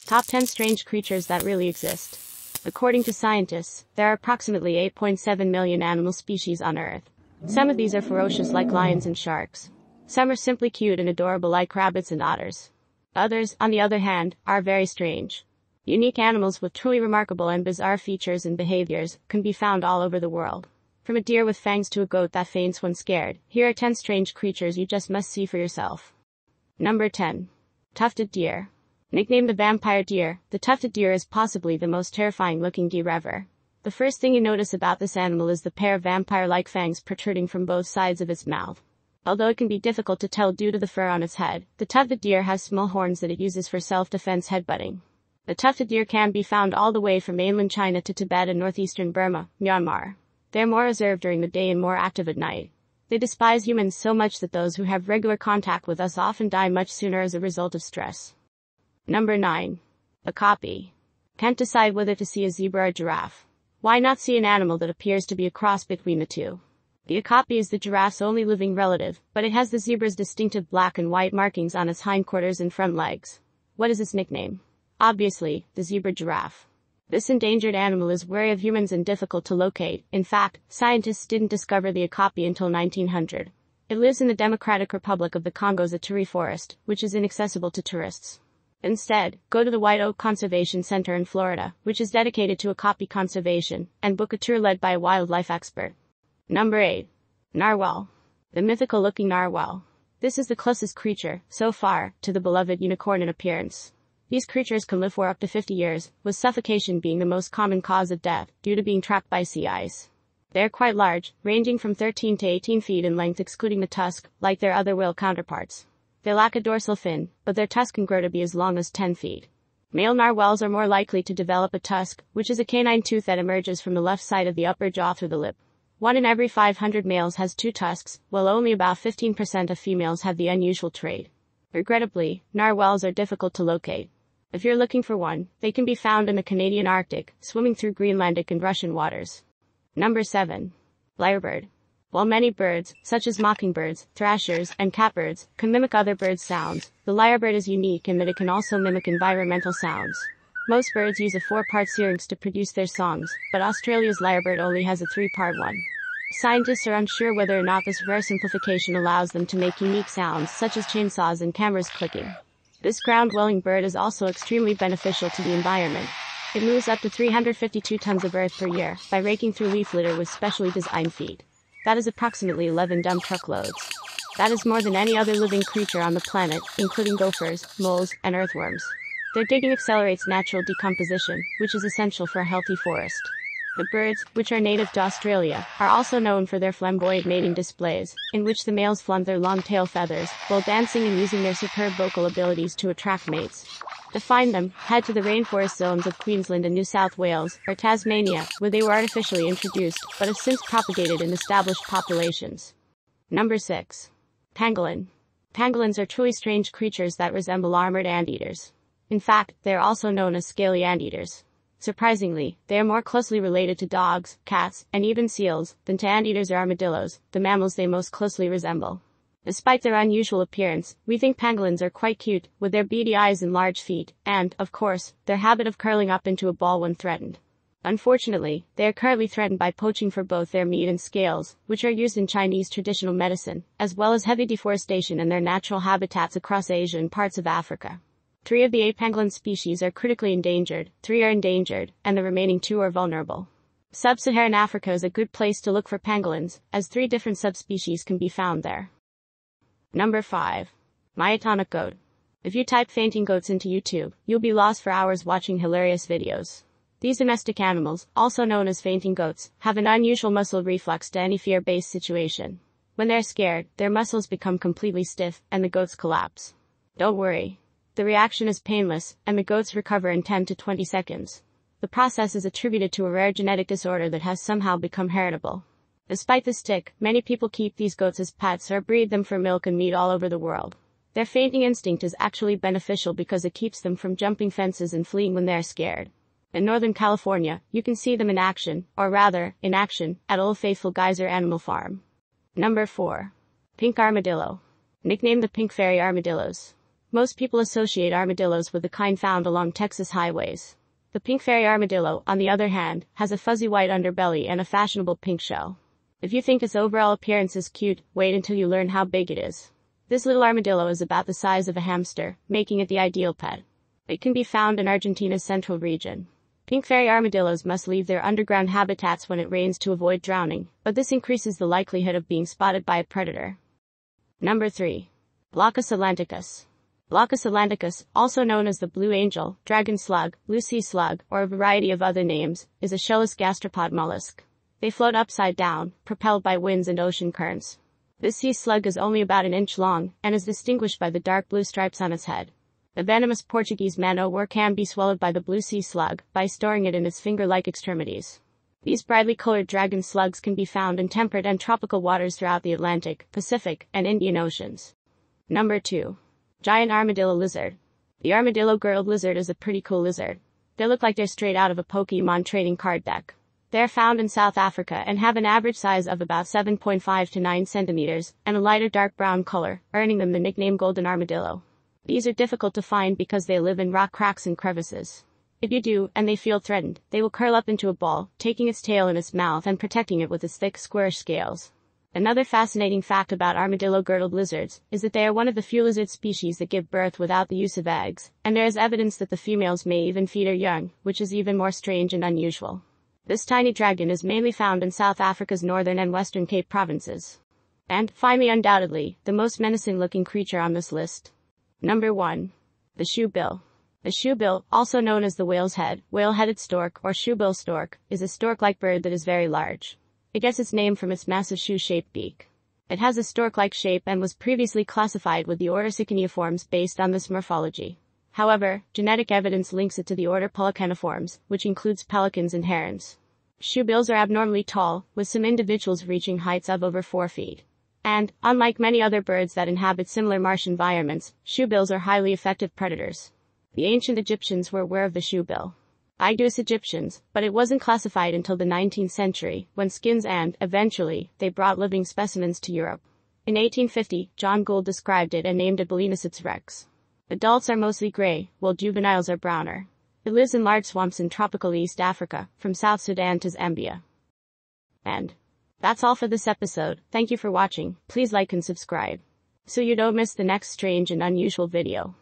Top 10 strange creatures that really exist. According to scientists, there are approximately 8.7 million animal species on Earth. Some of these are ferocious like lions and sharks. Some are simply cute and adorable like rabbits and otters. Others, on the other hand, are very strange. Unique animals with truly remarkable and bizarre features and behaviors can be found all over the world. From a deer with fangs to a goat that faints when scared, here are 10 strange creatures you just must see for yourself. Number 10. Tufted Deer. Nicknamed the vampire deer, the tufted deer is possibly the most terrifying looking deer ever. The first thing you notice about this animal is the pair of vampire-like fangs protruding from both sides of its mouth. Although it can be difficult to tell due to the fur on its head, the tufted deer has small horns that it uses for self-defense headbutting. The tufted deer can be found all the way from mainland China to Tibet and northeastern Burma, Myanmar. They are more reserved during the day and more active at night. They despise humans so much that those who have regular contact with us often die much sooner as a result of stress. Number 9. Okapi. Can't decide whether to see a zebra or giraffe. Why not see an animal that appears to be a cross between the two? The okapi is the giraffe's only living relative, but it has the zebra's distinctive black and white markings on its hindquarters and front legs. What is its nickname? Obviously, the zebra giraffe. This endangered animal is wary of humans and difficult to locate. In fact, scientists didn't discover the okapi until 1900. It lives in the Democratic Republic of the Congo's Ituri forest, which is inaccessible to tourists. Instead, go to the White Oak Conservation Center in Florida, which is dedicated to okapi conservation, and book a tour led by a wildlife expert. Number 8. Narwhal. The mythical-looking narwhal. This is the closest creature, so far, to the beloved unicorn in appearance. These creatures can live for up to 50 years, with suffocation being the most common cause of death, due to being trapped by sea ice. They are quite large, ranging from 13 to 18 feet in length excluding the tusk, like their other whale counterparts. They lack a dorsal fin, but their tusk can grow to be as long as 10 feet. Male narwhals are more likely to develop a tusk, which is a canine tooth that emerges from the left side of the upper jaw through the lip. 1 in every 500 males has 2 tusks, while only about 15% of females have the unusual trait. Regrettably, narwhals are difficult to locate. If you're looking for one, they can be found in the Canadian Arctic, swimming through Greenlandic and Russian waters. Number 7. Lyrebird. While many birds, such as mockingbirds, thrashers, and catbirds, can mimic other birds' sounds, the lyrebird is unique in that it can also mimic environmental sounds. Most birds use a 4-part syrinx to produce their songs, but Australia's lyrebird only has a 3-part one. Scientists are unsure whether or not this rare simplification allows them to make unique sounds such as chainsaws and cameras clicking. This ground-dwelling bird is also extremely beneficial to the environment. It moves up to 352 tons of earth per year by raking through leaf litter with specially designed feet. That is approximately 11 dump truckloads. That is more than any other living creature on the planet, including gophers, moles, and earthworms. Their digging accelerates natural decomposition, which is essential for a healthy forest. The birds, which are native to Australia, are also known for their flamboyant mating displays, in which the males flaunt their long tail feathers, while dancing and using their superb vocal abilities to attract mates. To find them, head to the rainforest zones of Queensland and New South Wales, or Tasmania, where they were artificially introduced, but have since propagated in established populations. Number 6. Pangolin. Pangolins are truly strange creatures that resemble armored anteaters. In fact, they are also known as scaly anteaters. Surprisingly, they are more closely related to dogs, cats, and even seals, than to anteaters or armadillos, the mammals they most closely resemble. Despite their unusual appearance, we think pangolins are quite cute, with their beady eyes and large feet, and, of course, their habit of curling up into a ball when threatened. Unfortunately, they are currently threatened by poaching for both their meat and scales, which are used in Chinese traditional medicine, as well as heavy deforestation in their natural habitats across Asia and parts of Africa. 3 of the 8 pangolin species are critically endangered, 3 are endangered, and the remaining 2 are vulnerable. Sub-Saharan Africa is a good place to look for pangolins, as 3 different subspecies can be found there. Number 5. Myotonic Goat. If you type fainting goats into YouTube, you'll be lost for hours watching hilarious videos. These domestic animals, also known as fainting goats, have an unusual muscle reflex to any fear-based situation. When they're scared, their muscles become completely stiff, and the goats collapse. Don't worry. The reaction is painless, and the goats recover in 10 to 20 seconds. The process is attributed to a rare genetic disorder that has somehow become heritable. Despite this tick, many people keep these goats as pets or breed them for milk and meat all over the world. Their fainting instinct is actually beneficial because it keeps them from jumping fences and fleeing when they're scared. In Northern California, you can see them in action, or rather, in action, at Old Faithful Geyser Animal Farm. Number 4. Pink Armadillo. Nicknamed the Pink Fairy Armadillos. Most people associate armadillos with the kind found along Texas highways. The pink fairy armadillo, on the other hand, has a fuzzy white underbelly and a fashionable pink shell. If you think its overall appearance is cute, wait until you learn how big it is. This little armadillo is about the size of a hamster, making it the ideal pet. It can be found in Argentina's central region. Pink fairy armadillos must leave their underground habitats when it rains to avoid drowning, but this increases the likelihood of being spotted by a predator. Number 3. Glaucus Atlanticus. Glaucus Atlanticus, also known as the blue angel, dragon slug, blue sea slug, or a variety of other names, is a shellless gastropod mollusk. They float upside down, propelled by winds and ocean currents. This sea slug is only about an inch long, and is distinguished by the dark blue stripes on its head. The venomous Portuguese man-o-war can be swallowed by the blue sea slug by storing it in its finger-like extremities. These brightly colored dragon slugs can be found in temperate and tropical waters throughout the Atlantic, Pacific, and Indian Oceans. Number 2. Giant Armadillo Lizard. The armadillo-girdled lizard is a pretty cool lizard. They look like they're straight out of a Pokemon trading card deck. They are found in South Africa and have an average size of about 7.5 to 9 centimeters and a lighter dark brown color, earning them the nickname Golden Armadillo. These are difficult to find because they live in rock cracks and crevices. If you do, and they feel threatened, they will curl up into a ball, taking its tail in its mouth and protecting it with its thick, squarish scales. Another fascinating fact about armadillo-girdled lizards is that they are one of the few lizard species that give birth without the use of eggs, and there is evidence that the females may even feed their young, which is even more strange and unusual. This tiny dragon is mainly found in South Africa's northern and western Cape provinces. And, finally, undoubtedly, the most menacing-looking creature on this list. Number 1. The shoebill. The shoebill, also known as the whale's head, whale-headed stork, or shoebill stork, is a stork-like bird that is very large. It gets its name from its massive shoe-shaped beak. It has a stork-like shape and was previously classified with the order Sicaniiformes based on this morphology. However, genetic evidence links it to the order Pelecaniformes, which includes pelicans and herons. Shoebills are abnormally tall, with some individuals reaching heights of over 4 feet. And, unlike many other birds that inhabit similar marsh environments, shoebills are highly effective predators. The ancient Egyptians were aware of the shoebill. Aigduus Egyptians, but it wasn't classified until the 19th century, when skins and, eventually, they brought living specimens to Europe. In 1850, John Gould described it and named it Baleenicips rex. Adults are mostly gray, while juveniles are browner. It lives in large swamps in tropical East Africa, from South Sudan to Zambia. And that's all for this episode. Thank you for watching. Please like and subscribe, so you don't miss the next strange and unusual video.